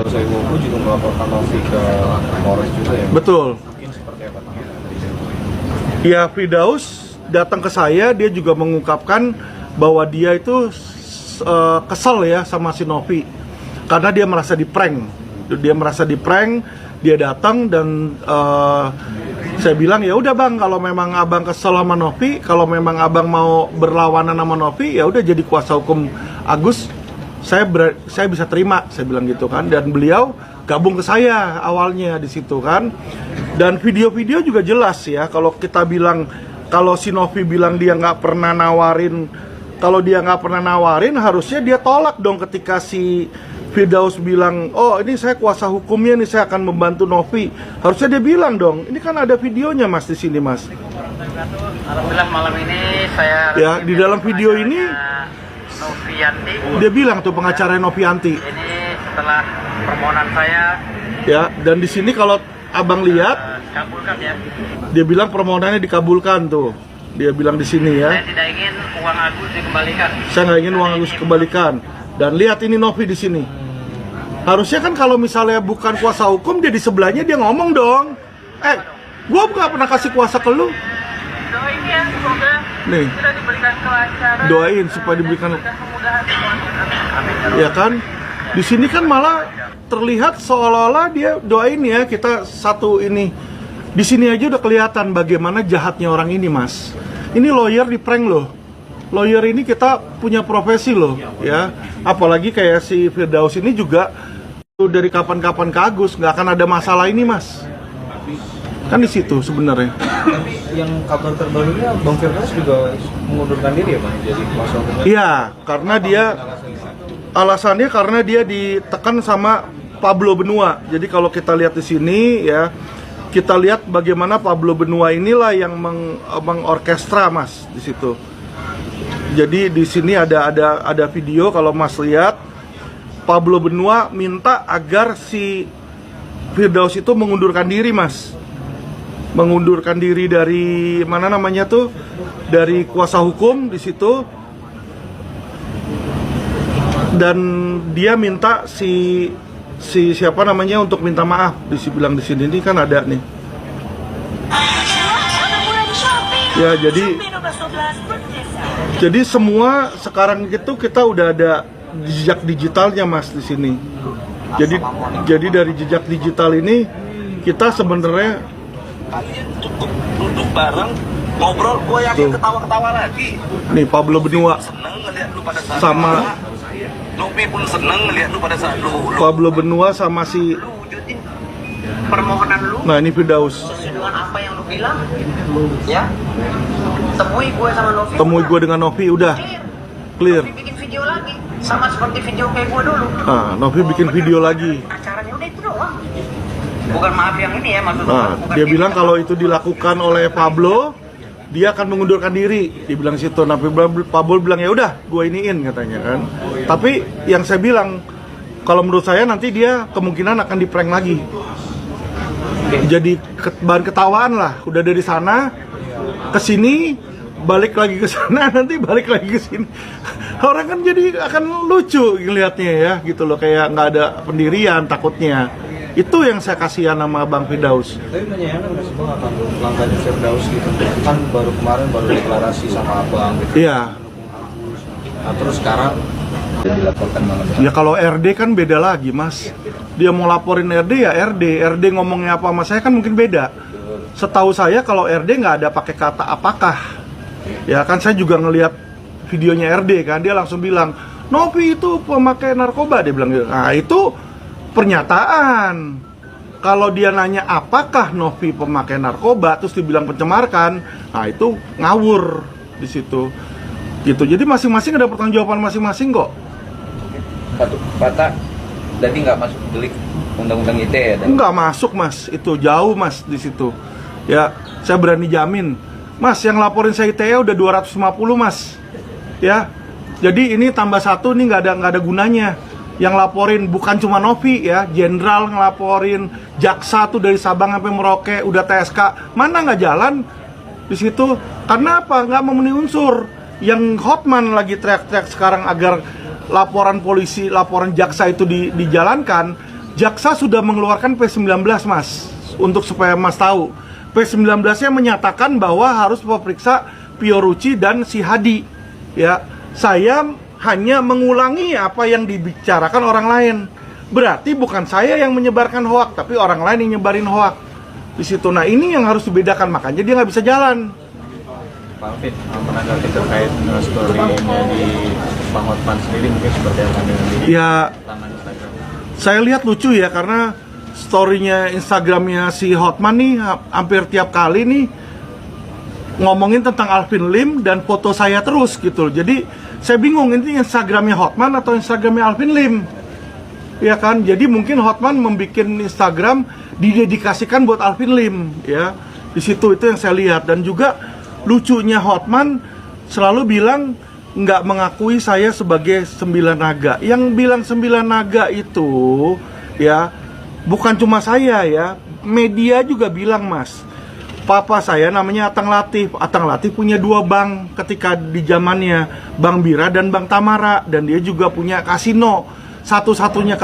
Firdaus Saibowo juga melaporkan Novi ke Polres juga ya? Betul. Mungkin seperti apa? Ya, Firdaus datang ke saya, dia juga mengungkapkan bahwa dia itu kesel ya sama si Novi karena dia merasa di-prank. Dia datang dan saya bilang ya udah bang, kalau memang abang kesel sama Novi, kalau memang abang mau berlawanan sama Novi, ya udah jadi kuasa hukum Agus, saya bisa terima, saya bilang gitu kan. Dan beliau gabung ke saya awalnya di situ kan. Dan video-video juga jelas ya, kalau kita bilang, kalau si Novi bilang dia nggak pernah nawarin, kalau dia nggak pernah nawarin, harusnya dia tolak dong ketika si Firdaus bilang, oh ini saya kuasa hukumnya nih, saya akan membantu Novi. Harusnya dia bilang dong, ini kan ada videonya mas di sini mas. Alhamdulillah malam ini saya ya di dalam video ini Novianti. Dia bilang tuh pengacara Novianti. Ini setelah permohonan saya. Ya, dan di sini kalau abang lihat, kabulkan ya. dia bilang permohonannya dikabulkan tuh. Dia bilang di sini ya. Saya tidak ingin uang Agus dikembalikan. Saya nggak ingin uang Agus dikembalikan. Dan lihat ini Novi di sini. Harusnya kan kalau misalnya bukan kuasa hukum, dia di sebelahnya dia ngomong dong. Gua nggak pernah kasih kuasa ke lu. Doain ya, semoga Nih, kita diberikan kelancaran. doain supaya diberikan. Mudah-mudahan. Ya kan? Di sini kan malah terlihat seolah-olah dia doain ya kita satu ini. Di sini aja udah kelihatan bagaimana jahatnya orang ini, Mas. Ini lawyer di prank loh. Lawyer ini kita punya profesi loh, ya. Apalagi kayak si Firdaus ini juga dari kapan-kapan ke Agus, nggak akan ada masalah ini, Mas. Kan di situ sebenarnya. Tapi yang kabar terbarunya Bang Firdaus juga mengundurkan diri ya Bang, jadi kuasa hukumnya? Iya, karena dia alasannya karena dia ditekan sama Pablo Benua. Jadi kalau kita lihat di sini ya, kita lihat bagaimana Pablo Benua inilah yang mengorkestra Mas di situ. Jadi di sini ada video kalau Mas lihat, Pablo Benua minta agar si Firdaus itu mengundurkan diri Mas. Mengundurkan diri dari mana namanya tuh? Dari kuasa hukum di situ. Dan dia minta si siapa namanya untuk minta maaf. Dibilang di sini ini kan ada nih. Ya, jadi semua sekarang itu kita udah ada jejak digitalnya Mas di sini. Jadi dari jejak digital ini kita sebenarnya kalian cukup duduk bareng ngobrol, gue yakin ketawa-ketawa lagi. Nih Pablo Benua Seneng ngeliat lu pada saat sama Novi pun seneng ngeliat lu pada saat lu Pablo Benua sama si Wujudin permohonan lu. nah ini Firdaus. Sesuai dengan apa yang lu bilang, ya. Temui gue sama Novi. Temui gue dengan Novi udah clear. Novi bikin video lagi, sama seperti video kayak gue dulu. Nah, Novi bikin video lagi. Acaranya udah itu doang. Bukan maaf yang ini ya maksudnya. Nah, dia bilang kalau itu dilakukan oleh Pablo, dia akan mengundurkan diri. Dibilang situ. Nah, Pablo bilang ya udah, gue iniin katanya kan. Tapi yang saya bilang, kalau menurut saya nanti dia kemungkinan akan di-prank lagi. Jadi bahan ketawaan lah. Udah dari sana ke sini, balik lagi ke sana, nanti balik lagi ke sini. Orang kan jadi akan lucu ngelihatnya ya, gitu loh, kayak nggak ada pendirian takutnya. Itu yang saya kasihan sama Bang Firdaus. Tapi menyayangkan nggak sih Bang akan langkahnya Firdaus gitu? Kan baru kemarin deklarasi sama Abang gitu. Iya. Nah terus sekarang dia dilaporkan malam ini. Ya kalau RD kan beda lagi Mas. Dia mau laporin RD ya RD ngomongnya apa sama saya kan mungkin beda. Setahu saya kalau RD nggak ada pakai kata apakah. Ya kan saya juga ngelihat videonya RD kan, dia langsung bilang Novi itu pemakai narkoba, dia bilang gitu. Nah itu pernyataan. Kalau dia nanya apakah Novi pemakai narkoba terus dibilang pencemarkan, nah itu ngawur di situ. Gitu. Jadi masing-masing ada pertanggungjawaban masing-masing kok. Satu kata, jadi nggak masuk delik undang-undang ITE ya? Nggak masuk Mas, itu jauh Mas di situ. Ya, saya berani jamin. Mas, yang laporin saya ITE udah 250 Mas. Ya, jadi ini tambah satu nih nggak ada gunanya. Yang laporin bukan cuma Novi ya, jenderal ngelaporin, jaksa tuh dari Sabang sampai Merauke udah TSK, mana nggak jalan di situ? Karena apa? Nggak memenuhi unsur. Yang Hotman lagi teriak-teriak sekarang agar laporan polisi, laporan jaksa itu dijalankan, Jaksa sudah mengeluarkan P19 Mas, untuk supaya Mas tahu. P19-nya menyatakan bahwa harus memeriksa Fiorucci dan si Hadi. Ya, saya hanya mengulangi apa yang dibicarakan orang lain. Berarti bukan saya yang menyebarkan hoak, tapi orang lain yang nyebarin hoak. Di situ, nah ini yang harus dibedakan, makanya dia nggak bisa jalan. Pak Alvin, menanggapi terkait story-nya di Bang Hotman sendiri mungkin seperti apa dengan di laman Instagram? Saya lihat lucu ya, karena story-nya Instagramnya si Hotman nih hampir tiap kali nih ngomongin tentang Alvin Lim dan foto saya terus gitu. Jadi saya bingung, ini Instagramnya Hotman atau Instagramnya Alvin Lim? Ya kan, jadi mungkin Hotman membuat Instagram didedikasikan buat Alvin Lim, ya. Di situ itu yang saya lihat. Dan juga lucunya Hotman selalu bilang nggak mengakui saya sebagai 9 naga. Yang bilang 9 naga itu, ya, bukan cuma saya ya, media juga bilang, Mas. Papa saya namanya Atang Latif. Atang Latif punya 2 bank ketika di zamannya, Bank Bira dan Bank Tamara, dan dia juga punya kasino. Satu-satunya